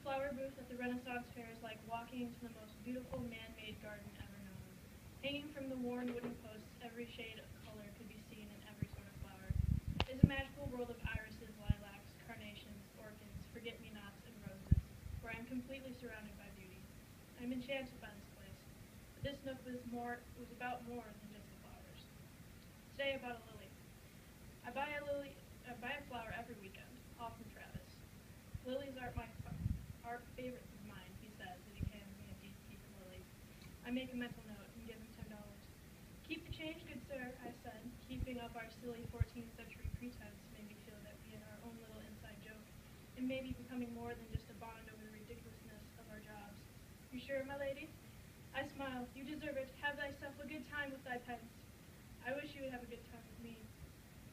flower booth at the Renaissance Fair is like walking into the most beautiful man-made garden ever known. Hanging from the worn wooden posts, every shade of color could be seen in every sort of flower. It is a magical world of irises, lilacs, carnations, orchids, forget-me-nots, and roses, where I am completely surrounded by beauty. I am enchanted by this place, but this nook was about more than just the flowers. Today about a lily. I buy a flower every weekend, all from Travis. Lilies are favorites of mine, he says as he hands me a deep lily. I make a mental note and give him $10. Keep the change, good sir, I said, keeping up our silly 14th century pretense made me feel that we had our own little inside joke, and maybe becoming more than just a bond over the ridiculousness of our jobs. You sure, my lady? I smiled. You deserve it. Have thyself a good time with thy pence. I wish you would have a good time with me.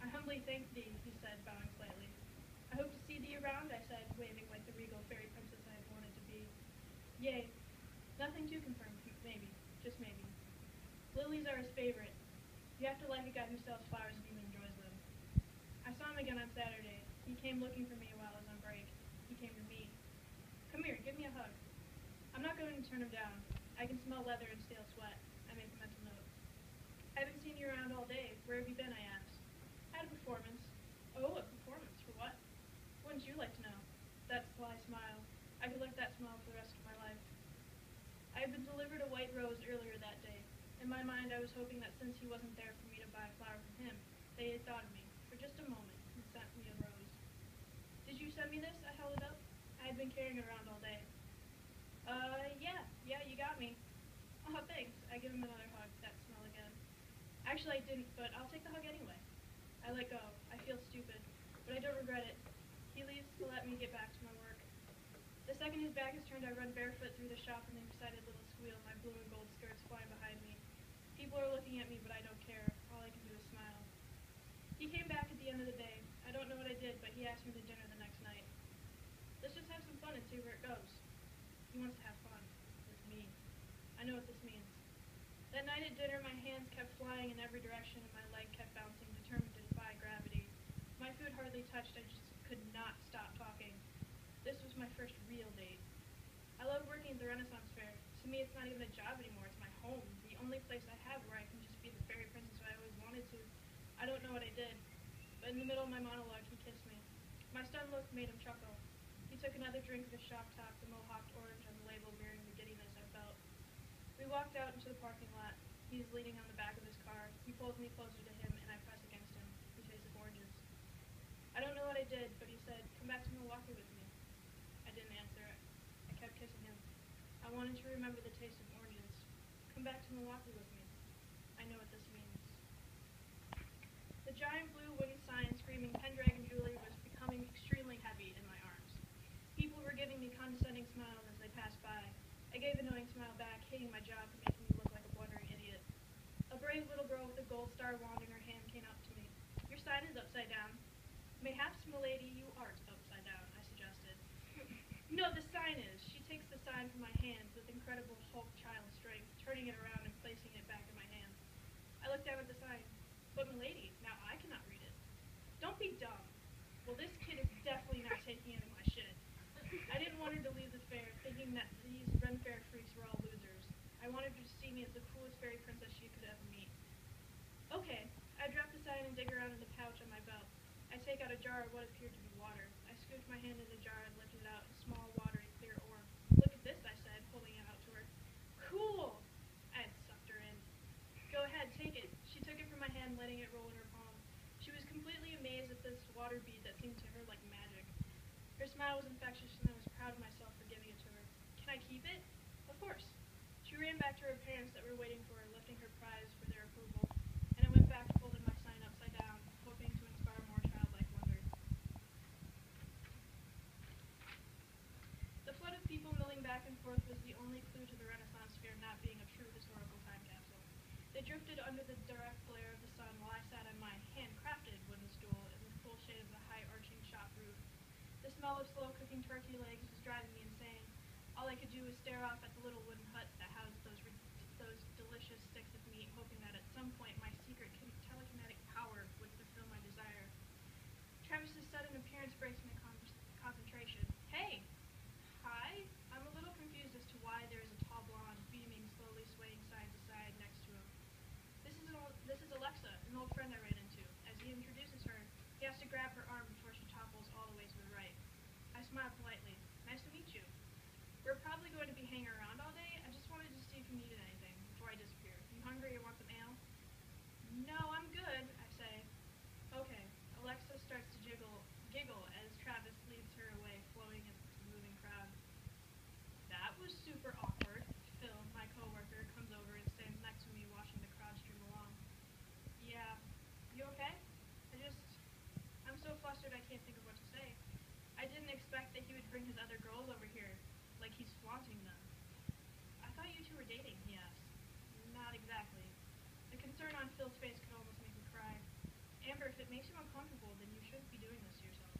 I humbly thank thee, he said, bowing slightly. I hope to see thee around, I said, waving like the regal fairy princess I had wanted to be. Yea, nothing too confirmed, maybe, just maybe. Lilies are his favorite. You have to like a guy who sells flowers and even enjoys them. I saw him again on Saturday. He came looking for me while I was on break. He came to me. Come here, give me a hug. I'm not going to turn him down. I can smell leather and stale sweat. I make a mental note. I haven't seen you around all day. Where have you been, I asked. Had a performance. Oh, a performance? For what? Wouldn't you like to know? That sly smile. I could like that smile for the rest of my life. I had been delivered a white rose earlier that day. In my mind, I was hoping that since he wasn't there for me to buy a flower from him, they had thought of me, for just a moment, and sent me a rose. Did you send me this? I held it up. I had been carrying it around all day. Yeah, you got me. Oh, thanks. I give him another hug, that smell again. Actually, I didn't, but I'll take the hug anyway. I let go. I feel stupid, but I don't regret it. He leaves to let me get back to my work. The second his back is turned, I run barefoot through the shop and the excited little squeal, my blue and gold skirts flying behind me. People are looking at me, but I don't care. All I can do is smile. He came back at the end of the day. I don't know what I did, but he asked me to dinner the next night. Let's just have some fun and see where it goes. He wants to have fun. With me. I know what this means. That night at dinner, my hands kept flying in every direction and my leg kept bouncing, determined to defy gravity. My food hardly touched, I just could not stop talking. This was my first real date. I love working at the Renaissance Fair. To me, it's not even a job anymore, it's my home, the only place I have where I can just be the fairy princess I always wanted to. I don't know what I did, but in the middle of my monologue, he kissed me. My stunned look made him chuckle. He took another drink of his shock top, the mohawked orange on the label mirroring the giddiness I felt. We walked out into the parking lot. He's leaning on the back of his car. He pulls me closer to him, and I press against him. He tastes of oranges. I don't know what I did, but he said, come back to Milwaukee with me. I didn't answer. I kept kissing him. I wanted to remember the taste of oranges. Come back to Milwaukee with me. I know what this means. The giant blue wooden sign screaming Pendragon Jewelry was becoming extremely heavy in my arms. People were giving me condescending smiles as they passed by. I gave a knowing smile back, hating my job for making me look like a blundering idiot. A brave little girl with a gold star wand in her hand came up to me. Your sign is upside down. Mayhaps, milady, you aren't upside down, I suggested. No, the sign is. She takes the sign from my hands with incredible Hulk child strength, turning it around and placing it back in my hand. I looked down at the sign. But milady, now I cannot read it. Don't be dumb. Well, this kid is definitely not taking any of my shit. I didn't want her to leave the fair thinking that these Ren Fair freaks were all losers. I wanted her to see me as the coolest fairy princess she could ever meet. Okay, I drop the sign and dig around in the pouch on my belt. I take out a jar of what appeared to be water. I scooped my hand in the jar and lifted out a small, watery, clear orb. Look at this, I said, holding it out to her. Cool! I had sucked her in. Go ahead, take it. She took it from my hand, letting it roll in her palm. She was completely amazed at this water bead that seemed to her like magic. Her smile was infectious, and I was proud of myself for giving it to her. Can I keep it? Of course. She ran back to her parents that were waiting for her, lifting her prize for their approval, and I went back and folded my sign upside down, hoping to inspire more childlike wonder. The flood of people milling back and forth was the only clue to the Renaissance Fair not being a true historical time capsule. They drifted under the direct glare of the sun while I sat on my handcrafted wooden stool in the cool shade of the high arching shop roof. The smell of slow-cooking turkey legs was driving me insane. All I could do was stare off at the little wooden hut that housed those delicious sticks of meat, hoping that at some point my secret telekinetic power would fulfill my desire. Travis's sudden appearance breaks my concentration. Hey! Hi? expect that he would bring his other girls over here, like he's flaunting them. I thought you two were dating, he asked. Not exactly. The concern on Phil's face could almost make me cry. Amber, if it makes you uncomfortable, then you shouldn't be doing this to yourself.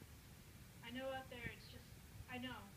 I know out there it's just... I know.